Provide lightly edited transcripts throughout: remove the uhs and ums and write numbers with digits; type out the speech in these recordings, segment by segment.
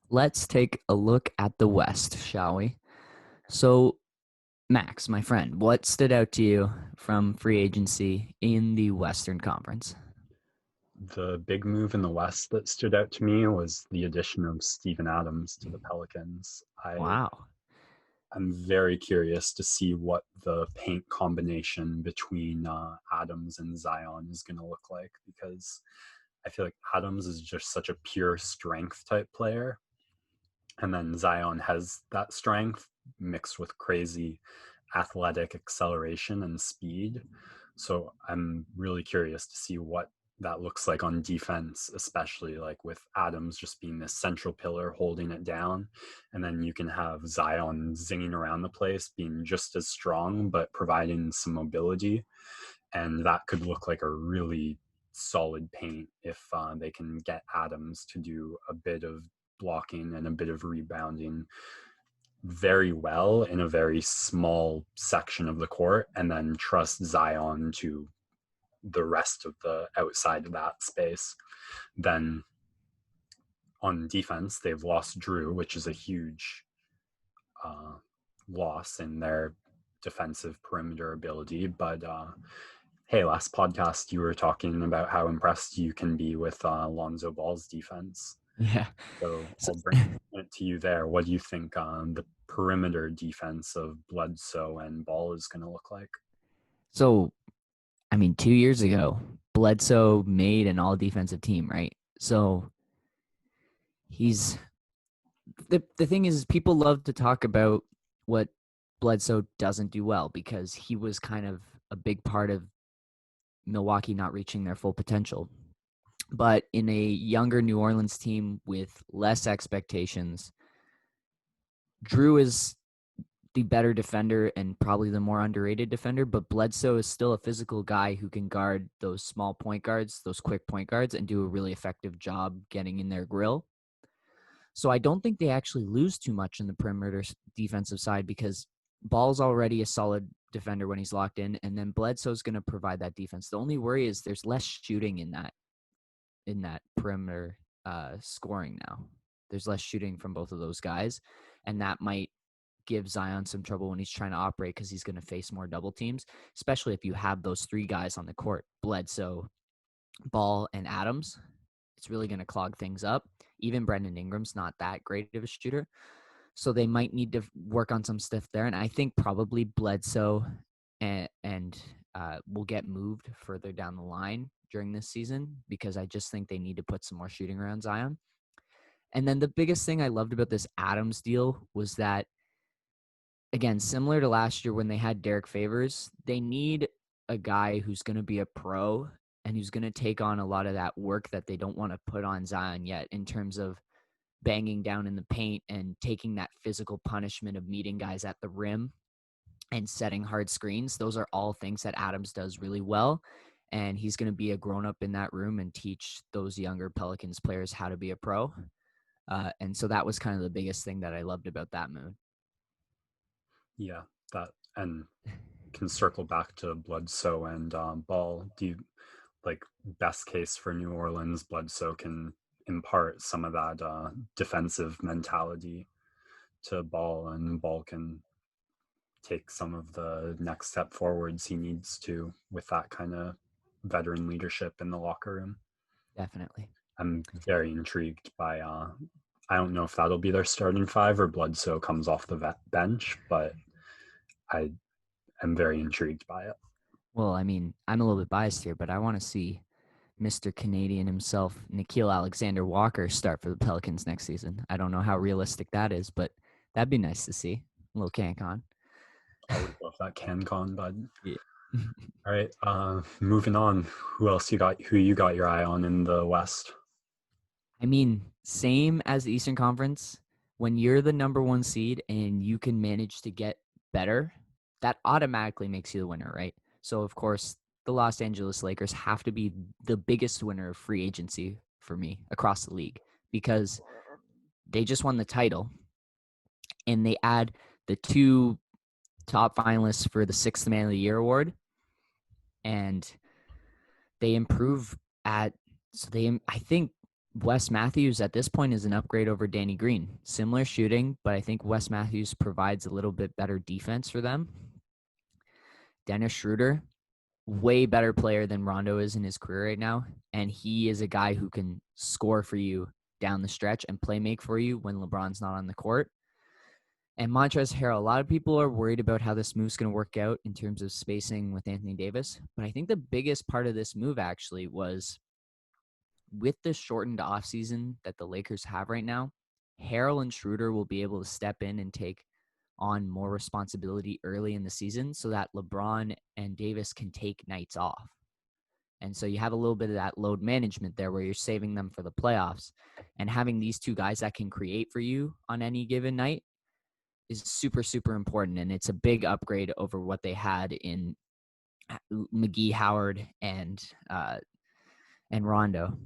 Let's take a look at the West, shall we? So, Max, my friend, what stood out to you from free agency in the Western Conference? The big move in the West that stood out to me was the addition of Steven Adams to the Pelicans. Wow. I'm very curious to see what the paint combination between Adams and Zion is going to look like, because I feel like Adams is just such a pure strength type player. And then Zion has that strength mixed with crazy athletic acceleration and speed. So I'm really curious to see what that looks like on defense, especially like with Adams just being this central pillar holding it down. And then you can have Zion zinging around the place, being just as strong, but providing some mobility. And that could look like a really solid paint if they can get Adams to do a bit of blocking and a bit of rebounding very well in a very small section of the court, and then trust Zion to the rest of the outside of that space. Then on defense, they've lost Jrue, which is a huge uh, loss in their defensive perimeter ability. But hey, last podcast you were talking about how impressed you can be with Lonzo Ball's defense. Yeah. So So, I'll bring it to you there. What do you think the perimeter defense of Bledsoe and Ball is going to look like? so, I mean, 2 years ago, Bledsoe made an all defensive team, right? So he's the thing is people love to talk about what Bledsoe doesn't do well because he was kind of a big part of Milwaukee not reaching their full potential. But in a younger New Orleans team with less expectations, Jrue is the better defender and probably the more underrated defender, but Bledsoe is still a physical guy who can guard those small point guards, those quick point guards, and do a really effective job getting in their grill. So I don't think they actually lose too much in the perimeter defensive side because Ball's already a solid defender when he's locked in, and then Bledsoe's going to provide that defense. The only worry is there's less shooting in that perimeter scoring now. There's less shooting from both of those guys, and that might give Zion some trouble when he's trying to operate because he's going to face more double teams, especially if you have those three guys on the court, Bledsoe, Ball, and Adams. It's really going to clog things up. Even Brendan Ingram's not that great of a shooter. So they might need to work on some stuff there. And I think probably Bledsoe and will get moved further down the line during this season because I just think they need to put some more shooting around Zion. And then the biggest thing I loved about this Adams deal was that, again, similar to last year when they had Derek Favors, they need a guy who's going to be a pro and who's going to take on a lot of that work that they don't want to put on Zion yet in terms of banging down in the paint and taking that physical punishment of meeting guys at the rim and setting hard screens. Those are all things that Adams does really well. And he's going to be a grown-up in that room and teach those younger Pelicans players how to be a pro. And so that was kind of the biggest thing that I loved about that move. Yeah, that and can circle back to Bledsoe and Ball. Do you like best case for New Orleans? Bledsoe can impart some of that defensive mentality to Ball, and Ball can take some of the next step forwards he needs to with that kind of veteran leadership in the locker room. Definitely. I'm very intrigued by I don't know if that'll be their starting five or Bledsoe comes off the bench, but I am very intrigued by it. Well, I mean, I'm a little bit biased here, but I want to see Mr. Canadian himself, Nickeil Alexander-Walker, start for the Pelicans next season. I don't know how realistic that is, but that'd be nice to see. A little CanCon. I would love that CanCon, bud. Yeah. All right, moving on. Who else you got? Who you got your eye on in the West? I mean, same as the Eastern Conference. When you're the number one seed and you can manage to get better, that automatically makes you the winner, right? So, of course, the Los Angeles Lakers have to be the biggest winner of free agency for me across the league because they just won the title and they add the two top finalists for the Sixth Man of the Year award, and they improve at. So they, I think Wes Matthews at this point is an upgrade over Danny Green. Similar shooting, but I think Wes Matthews provides a little bit better defense for them. Dennis Schroeder, way better player than Rondo is in his career right now. And he is a guy who can score for you down the stretch and play make for you when LeBron's not on the court. And Montrezl Harrell, a lot of people are worried about how this move's going to work out in terms of spacing with Anthony Davis. But I think the biggest part of this move actually was with the shortened offseason that the Lakers have right now, Harrell and Schroeder will be able to step in and take on more responsibility early in the season so that LeBron and Davis can take nights off. And so you have a little bit of that load management there where you're saving them for the playoffs. And having these two guys that can create for you on any given night is super, super important. And it's a big upgrade over what they had in McGee, Howard, and Rondo.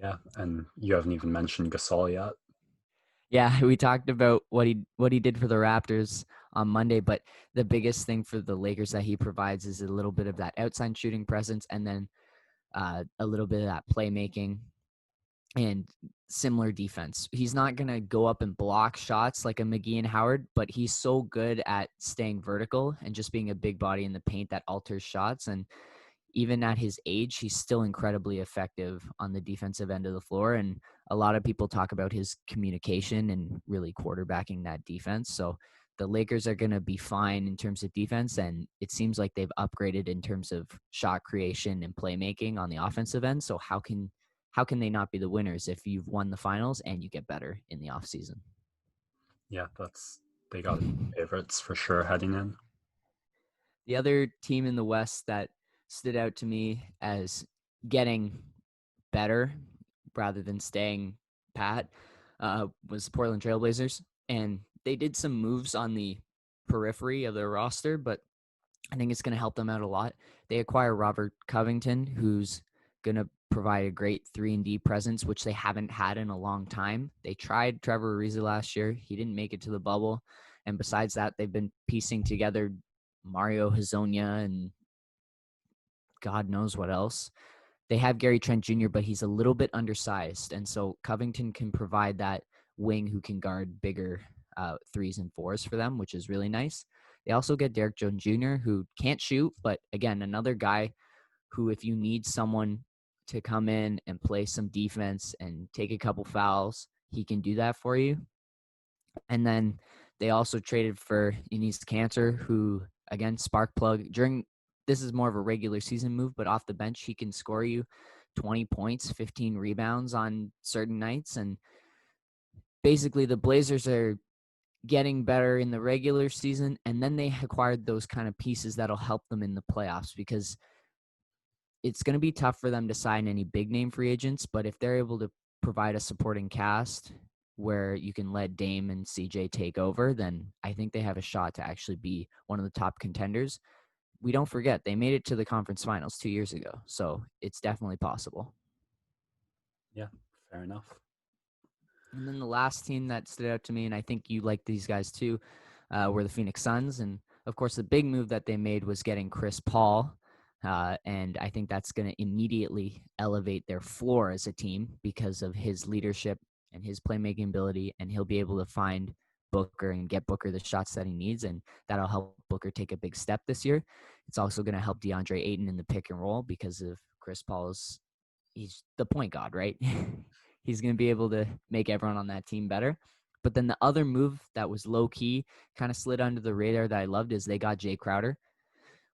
Yeah, and you haven't even mentioned Gasol yet. Yeah, we talked about what he did for the Raptors on Monday, but the biggest thing for the Lakers that he provides is a little bit of that outside shooting presence, and then a little bit of that playmaking and similar defense. He's not going to go up and block shots like a McGee and Howard, but he's so good at staying vertical and just being a big body in the paint that alters shots. And even at his age, he's still incredibly effective on the defensive end of the floor. And a lot of people talk about his communication and really quarterbacking that defense. So the Lakers are going to be fine in terms of defense. And it seems like they've upgraded in terms of shot creation and playmaking on the offensive end. So how can they not be the winners if you've won the finals and you get better in the offseason? Yeah, they got to be favorites for sure heading in. The other team in the West that stood out to me as getting better rather than staying pat was the Portland Trailblazers. And they did some moves on the periphery of their roster, but I think it's going to help them out a lot. They acquire Robert Covington, who's going to provide a great 3-and-D presence, which they haven't had in a long time. They tried Trevor Ariza last year. He didn't make it to the bubble. And besides that, they've been piecing together Mario Hezonja and God knows what else. They have Gary Trent Jr., but he's a little bit undersized. And so Covington can provide that wing who can guard bigger 3s and 4s for them, which is really nice. They also get Derek Jones Jr., who can't shoot, but again, another guy who, if you need someone to come in and play some defense and take a couple fouls, he can do that for you. And then they also traded for Enes Kanter, who, again, spark plug. This is more of a regular season move, but off the bench, he can score you 20 points, 15 rebounds on certain nights. And basically the Blazers are getting better in the regular season, and then they acquired those kind of pieces that'll help them in the playoffs, because it's going to be tough for them to sign any big name free agents, but if they're able to provide a supporting cast where you can let Dame and CJ take over, then I think they have a shot to actually be one of the top contenders. We don't forget, they made it to the conference finals 2 years ago, so it's definitely possible. Yeah, fair enough. And then the last team that stood out to me, and I think you like these guys too, were the Phoenix Suns. And of course, the big move that they made was getting Chris Paul. And I think that's going to immediately elevate their floor as a team because of his leadership and his playmaking ability. And he'll be able to find Booker and get Booker the shots that he needs. And that'll help Booker take a big step this year. It's also going to help DeAndre Ayton in the pick and roll because of Chris Paul's, he's the point guard, right? He's going to be able to make everyone on that team better. But then the other move that was low-key, kind of slid under the radar that I loved is they got Jay Crowder,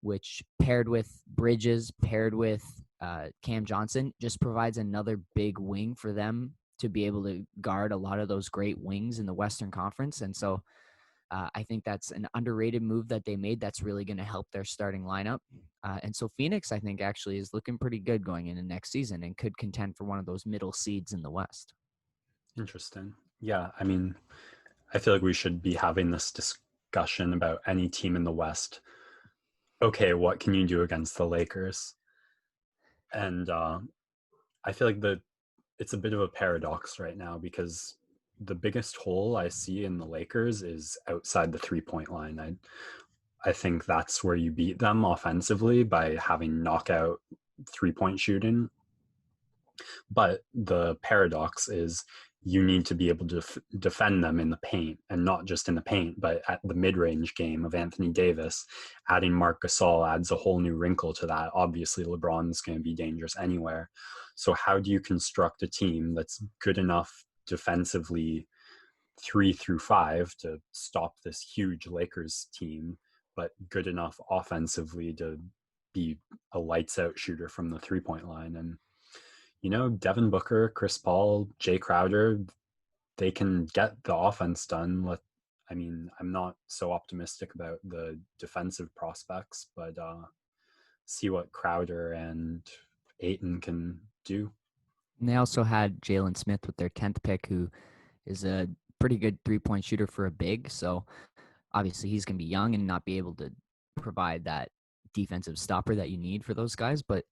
which paired with Bridges, paired with Cam Johnson, just provides another big wing for them to be able to guard a lot of those great wings in the Western Conference. And so I think that's an underrated move that they made that's really going to help their starting lineup. And so Phoenix, I think, actually is looking pretty good going into next season and could contend for one of those middle seeds in the West. Interesting. Yeah, I mean, I feel like we should be having this discussion about any team in the West. Okay, what can you do against the Lakers? And I feel like it's a bit of a paradox right now because the biggest hole I see in the Lakers is outside the 3-point line. I think that's where you beat them offensively by having knockout 3-point shooting. But the paradox is you need to be able to defend them in the paint, and not just in the paint, but at the mid-range game of Anthony Davis. Adding Marc Gasol adds a whole new wrinkle to that. Obviously, LeBron's going to be dangerous anywhere. So how do you construct a team that's good enough defensively 3 through 5 to stop this huge Lakers team, but good enough offensively to be a lights out shooter from the 3-point line? And Devin Booker, Chris Paul, Jay Crowder, they can get the offense done. I'm not so optimistic about the defensive prospects, but see what Crowder and Ayton can do. And they also had Jalen Smith with their 10th pick, who is a pretty good 3-point shooter for a big. So obviously he's going to be young and not be able to provide that defensive stopper that you need for those guys. But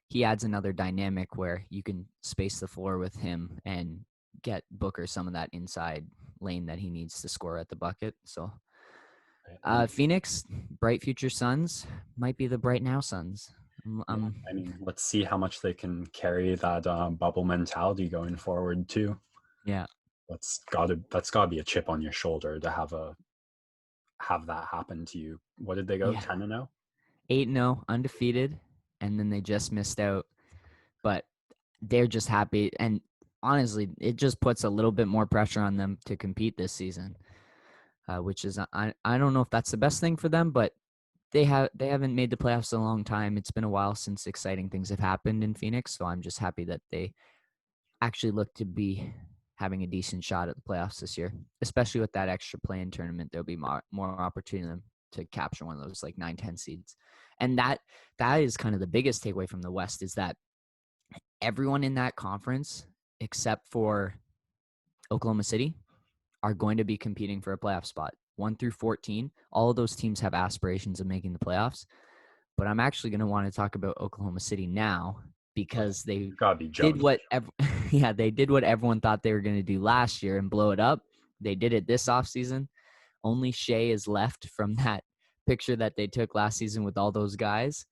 he adds another dynamic where you can space the floor with him and get Booker some of that inside lane that he needs to score at the bucket. So Phoenix, bright future Suns, might be the bright now Suns. Let's see how much they can carry that bubble mentality going forward too. Yeah, that's gotta be a chip on your shoulder to have that happen to you. What did they go? 10-0, 8-0, undefeated, and then they just missed out. But they're just happy, and honestly, it just puts a little bit more pressure on them to compete this season, which is I don't know if that's the best thing for them, but they haven't made the playoffs in a long time. It's been a while since exciting things have happened in Phoenix, so I'm just happy that they actually look to be having a decent shot at the playoffs this year, especially with that extra play-in tournament. There'll be more opportunity to capture one of those like 9-10 seeds. And that is kind of the biggest takeaway from the West, is that everyone in that conference, except for Oklahoma City, are going to be competing for a playoff spot. 1 through 14, all of those teams have aspirations of making the playoffs. But I'm actually going to want to talk about Oklahoma City now, because they did what they did what everyone thought they were going to do last year and blow it up. They did it this offseason. Only Shea is left from that picture that they took last season with all those guys.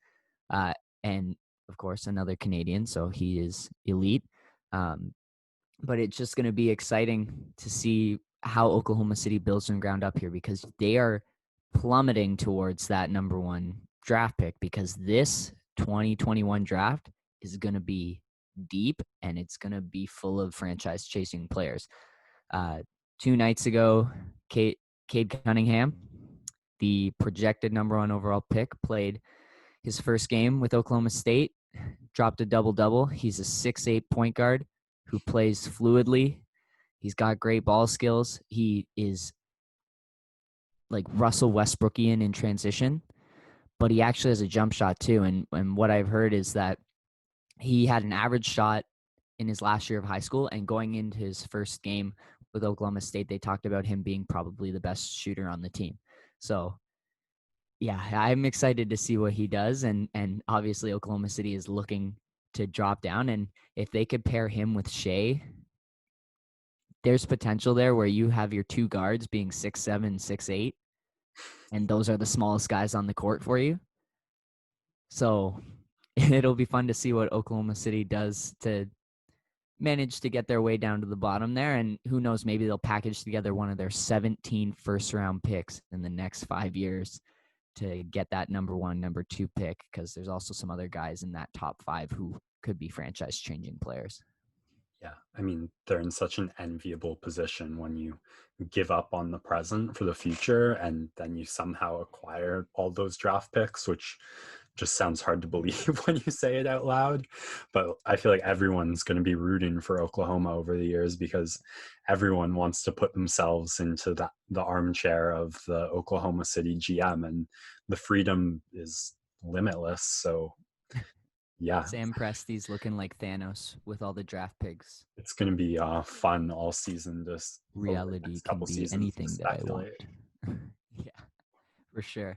And, of course, another Canadian, so he is elite. But it's just going to be exciting to see how Oklahoma City builds from ground up here, because they are plummeting towards that number 1 draft pick, because this 2021 draft is going to be deep and it's going to be full of franchise chasing players. 2 nights ago, Cade Cunningham, the projected number 1 overall pick, played his first game with Oklahoma State, dropped a double-double. He's a 6'8" point guard who plays fluidly. He's got great ball skills. He is like Russell Westbrookian in transition, but he actually has a jump shot too. And what I've heard is that he had an average shot in his last year of high school, and going into his first game with Oklahoma State, they talked about him being probably the best shooter on the team. So yeah, I'm excited to see what he does. And obviously Oklahoma City is looking to drop down. And if they could pair him with Shea, there's potential there where you have your 2 guards being 6'7", 6'8", and those are the smallest guys on the court for you. So it'll be fun to see what Oklahoma City does to manage to get their way down to the bottom there. And who knows, maybe they'll package together one of their 17 first-round picks in the next 5 years to get that number 1, number 2 pick, because there's also some other guys in that top 5 who could be franchise-changing players. Yeah, they're in such an enviable position when you give up on the present for the future and then you somehow acquire all those draft picks, which just sounds hard to believe when you say it out loud. But I feel like everyone's going to be rooting for Oklahoma over the years, because everyone wants to put themselves into the armchair of the Oklahoma City GM, and the freedom is limitless. So yeah, Sam Presti's looking like Thanos with all the draft picks. It's going to be fun all season. Just reality can be anything that I want. Yeah, for sure.